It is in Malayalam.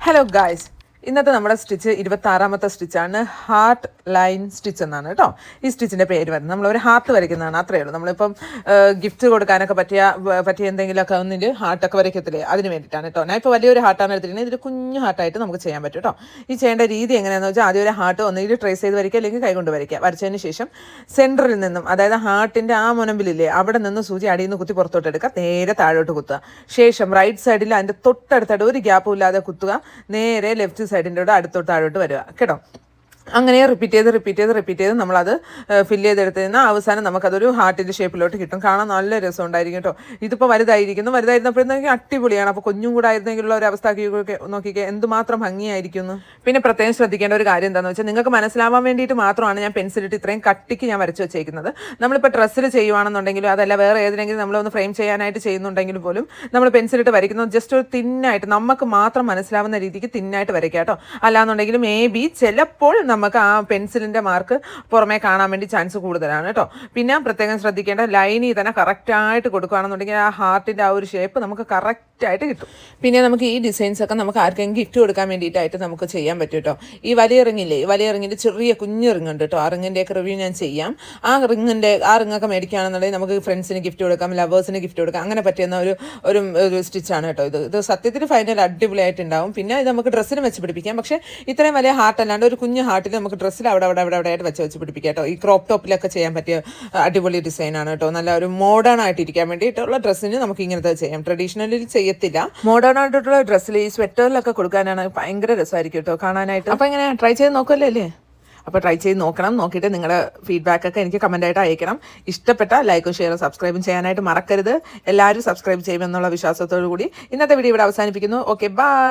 ഹലോ ഗായ്സ്, ഇന്നത്തെ നമ്മുടെ സ്റ്റിച്ച് 26ാമത്തെ സ്റ്റിച്ചാണ്. ഹാർട്ട് ലൈൻ സ്റ്റിച്ച് എന്നാണ് കേട്ടോ ഈ സ്റ്റിച്ചിൻ്റെ പേര് വരുന്നത്. നമ്മളൊരു ഹാർട്ട് വരയ്ക്കുന്നതാണ്, അത്രയേ ഉള്ളൂ. നമ്മളിപ്പം ഗിഫ്റ്റ് കൊടുക്കാനൊക്കെ പറ്റിയ എന്തെങ്കിലുമൊക്കെ ഒന്നിൽ ഹാർട്ടൊക്കെ വരയ്ക്കത്തില്ലേ, അതിന് വേണ്ടിയിട്ടാണ് കേട്ടോ. ഞാൻ ഇപ്പോൾ വലിയൊരു ഹാർട്ടാണ് എടുത്തിട്ടുണ്ടെങ്കിൽ ഇതൊരു കുഞ്ഞു ഹാർട്ടായിട്ട് നമുക്ക് ചെയ്യാൻ പറ്റും കേട്ടോ. ഈ ചെയ്യേണ്ട രീതി എങ്ങനെയാണെന്ന് വെച്ചാൽ, ആദ്യം ഒരു ഹാർട്ട് ഒന്നുകിൽ ട്രേസ് ചെയ്ത് വരയ്ക്കുക, അല്ലെങ്കിൽ കൈകൊണ്ട് വരയ്ക്കുക. വരച്ചതിന് ശേഷം സെൻറ്ററിൽ നിന്നും, അതായത് ഹാർട്ടിൻ്റെ ആ മുനമ്പിലില്ലേ, അവിടെ നിന്ന് സൂചി അടിയിൽ നിന്ന് കുത്തി പുറത്തോട്ട് എടുക്കുക, നേരെ താഴോട്ട് കുത്തുക. ശേഷം റൈറ്റ് സൈഡിൽ അതിൻ്റെ തൊട്ടടുത്തായിട്ട് ഒരു ഗ്യാപ്പും ഇല്ലാതെ കുത്തുക, നേരെ ലെഫ്റ്റ് സൈഡിൻ്റെ കൂടെ അടുത്തോട്ട് താഴോട്ട് വരിക കേട്ടോ. അങ്ങനെ റിപ്പീറ്റ് ചെയ്ത് നമ്മളത് ഫില്ല് ചെയ്തെടുത്തതിന് അവസാനം നമുക്കതൊരു ഹാർട്ടിൻ്റെ ഷേപ്പിലോട്ട് കിട്ടും. കാണാൻ നല്ല രസം ഉണ്ടായിരിക്കും കേട്ടോ. ഇതിപ്പോൾ വലുതായിരുന്നപ്പോഴത്തേക്കും അടിപൊളിയാണ്. അപ്പോൾ കുഞ്ഞും കൂടെ ആയിരുന്നെങ്കിലുള്ള ഒരു അവസ്ഥ നോക്കിക്കേ, എന്തുമാത്രം ഭംഗിയായിരിക്കുന്നു. പിന്നെ പ്രത്യേകം ശ്രദ്ധിക്കേണ്ട ഒരു കാര്യം എന്താണെന്ന് വെച്ചാൽ, നിങ്ങൾക്ക് മനസ്സിലാവാൻ വേണ്ടിയിട്ട് മാത്രമാണ് ഞാൻ പെൻസിലിട്ട് ഇത്രയും കട്ടിക്ക് ഞാൻ വരച്ച് വെച്ചേക്കുന്നത്. നമ്മളിപ്പോൾ ഡ്രസ്സിൽ ചെയ്യുവാണെന്നുണ്ടെങ്കിലും, അതല്ല വേറെ ഏതെങ്കിലും നമ്മളൊന്ന് ഫ്രെയിം ചെയ്യാനായിട്ട് ചെയ്യുന്നുണ്ടെങ്കിലും പോലും, നമ്മൾ പെൻസിലിട്ട് വരയ്ക്കുന്നത് ജസ്റ്റ് ഒരു തിന്നായിട്ട്, നമുക്ക് മാത്രം മനസ്സിലാവുന്ന രീതിക്ക് തിന്നായിട്ട് വരയ്ക്കാം കേട്ടോ. അല്ലാന്നുണ്ടെങ്കിൽ മേ ബി ചിലപ്പോൾ നമുക്ക് ആ പെൻസിലിൻ്റെ മാർക്ക് പുറമേ കാണാൻ വേണ്ടി ചാൻസ് കൂടുതലാണ് കേട്ടോ. പിന്നെ പ്രത്യേകം ശ്രദ്ധിക്കേണ്ട, ലൈനിൽ തന്നെ കറക്റ്റായിട്ട് കൊടുക്കുകയാണെന്നുണ്ടെങ്കിൽ ആ ഹാർട്ടിൻ്റെ ആ ഒരു ഷേപ്പ് നമുക്ക് കറക്റ്റായിട്ട് കിട്ടും. പിന്നെ നമുക്ക് ഈ ഡിസൈൻസൊക്കെ നമുക്ക് ആർക്കെങ്കിലും ഗിഫ്റ്റ് കൊടുക്കാൻ വേണ്ടിയിട്ടായിട്ട് നമുക്ക് ചെയ്യാൻ പറ്റും കേട്ടോ. ഈ വലിയ റിങ്ങിൻ്റെ ചെറിയ കുഞ്ഞു റിങ്ങുണ്ട് കേട്ടോ. ആ റിങ്ങിൻ്റെയൊക്കെ റിവ്യൂ ഞാൻ ചെയ്യാം. ആ റിങ്ങൊക്കെ മേടിക്കുകയാണെന്നുണ്ടെങ്കിൽ നമുക്ക് ഫ്രണ്ട്സിന് ഗിഫ്റ്റ് കൊടുക്കാം, ലവേഴ്സിന് ഗിഫ്റ്റ് കൊടുക്കാം, അങ്ങനെ പറ്റുന്ന ഒരു സ്റ്റിച്ചാണ് കേട്ടോ. ഇത് സത്യത്തിൽ ഫൈനൽ അടിപൊളിയായിട്ടുണ്ടാവും. പിന്നെ ഇത് നമുക്ക് ഡ്രസ്സിന് വെച്ച് പിടിപ്പിക്കാം. പക്ഷേ ഇത്രയും വലിയ ഹാർട്ട് അല്ലാണ്ട് ഒരു കുഞ്ഞു ഹാർട്ടിൽ നമുക്ക് ഡ്രസ്സിൽ അവിടെ ആയിട്ട് വെച്ച് പിടിപ്പിക്കാം കേട്ടോ. ഈ ക്രോപ്പ് ടോപ്പിലൊക്കെ ചെയ്യാൻ പറ്റിയ അടിപൊളി ഡിസൈനാണ് കേട്ടോ. നല്ല ഒരു മോഡേൺ ആയിട്ട് ഇരിക്കാൻ വേണ്ടിയിട്ടുള്ള ഡ്രസ്സിന് നമുക്ക് ഇങ്ങനത്തെ ചെയ്യാം. ട്രഡീഷണലിൽ ചെയ്യത്തില്ല, മോഡേൺ ആയിട്ടുള്ള ഡ്രസ്സിൽ ഈ സ്വെറ്ററിലൊക്കെ കൊടുക്കാനാണ് ഭയങ്കര രസമായിരിക്കും കേട്ടോ കാണാനായിട്ട്. അപ്പോൾ ഇങ്ങനെ ട്രൈ ചെയ്ത് നോക്കുമല്ലേ? അപ്പോൾ ട്രൈ ചെയ്ത് നോക്കണം. നോക്കിയിട്ട് നിങ്ങളുടെ ഫീഡ്ബാക്കൊക്കെ എനിക്ക് കമൻറ്റായിട്ട് അയക്കണം. ഇഷ്ടപ്പെട്ട ലൈക്കും ഷെയറും സബ്സ്ക്രൈബും ചെയ്യാനായിട്ട് മറക്കരുത്. എല്ലാവരും സബ്സ്ക്രൈബ് ചെയ്യുമെന്നുള്ള വിശ്വാസത്തോടു കൂടി ഇന്നത്തെ വീഡിയോ ഇവിടെ അവസാനിപ്പിക്കുന്നു. Okay, by.